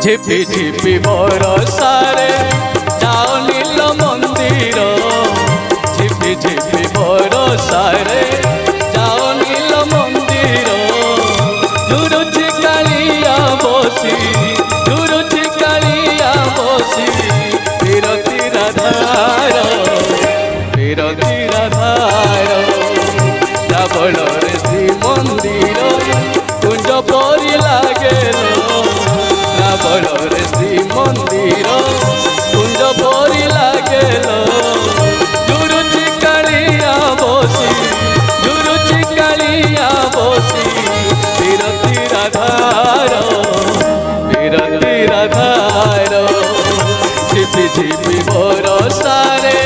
झिपि झिपि बरसारे जाओ नील मंदिर झिपि झिपि बरसारे जाओ नील मंदिर झुरुची कालिया बसी झुरुची कालिया बसी विरती राधार श्रावण रे श्री मंदिर कुंज परी लागेल श्रावण रे श्री मंदिर कुंज परी लागेल झुरुची कालिया बसी झुरुची कालिया बसी विरती राधार झिपि झिपि बरसारे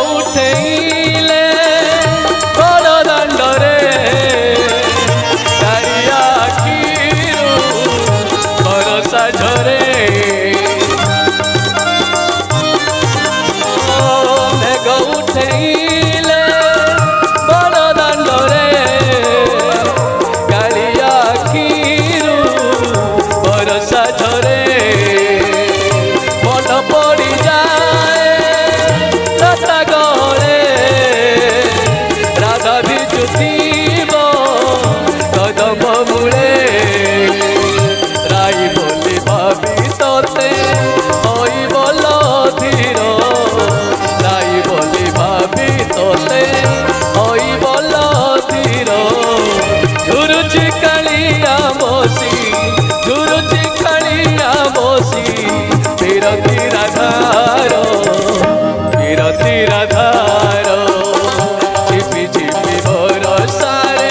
उठेले बड़ दांडरे दारिया आखिरू बरसा झरे मेघ उठेले बड़ दांडरे दारिया आखिरू बरसा झरे मन पड़ी जाए राधा गले राधा भिजुथिब कदम मूले राई बोली भाभी तोते होइबल धीर राई बोली भाभी तोते होइबल धीर झुरुची कालिया बसी झुरुची कालिया बसी विरती राधार झिपि झिपि बरसारे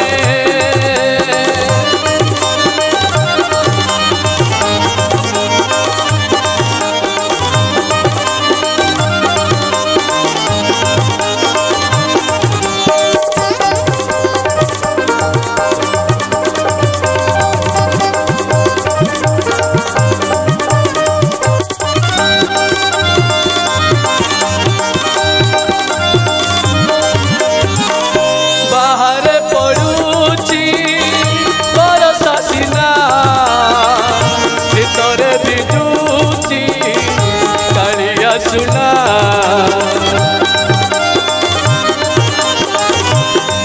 सुना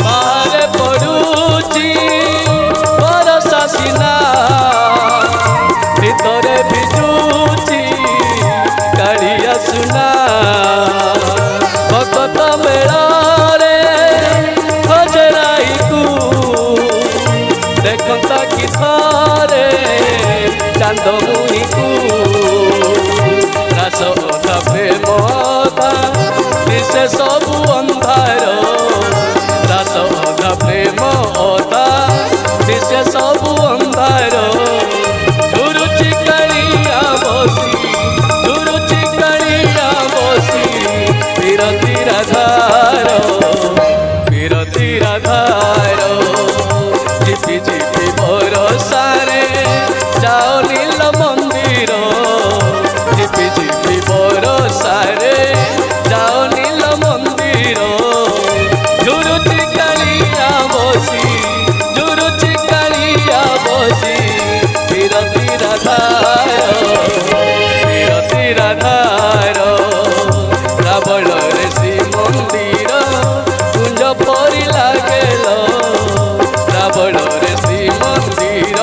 बाहर पड़ुची बरसा सिना भितरे भिजुची कालिया सुना भगत मेलारे हजराई को देखता कि थारे चांद मुई को रास अधा प्रेम अधा दिशे सबु अंधार रास अधा प्रेम अधा दिशे सबु अंधार झुरुची कालिया बसी झुरुची कालिया बसी विरती राधार झिपि झिपि बरसारे जाओ नील मंदिर झिपि झिपि बरसारे जाओ नील मंदिर झुरुची कालिया बसी झुरुची कालिया बसी विरती राधार श्रावण रे श्री मंदिर कुंज परी लागेल श्रावण रे श्री मंदिर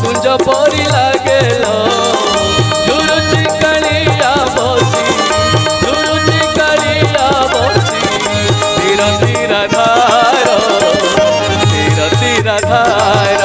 कुंज परी लागेल झुरुची कालिया बसी झुरुची कालिया बसी विरती राधार विरती राधार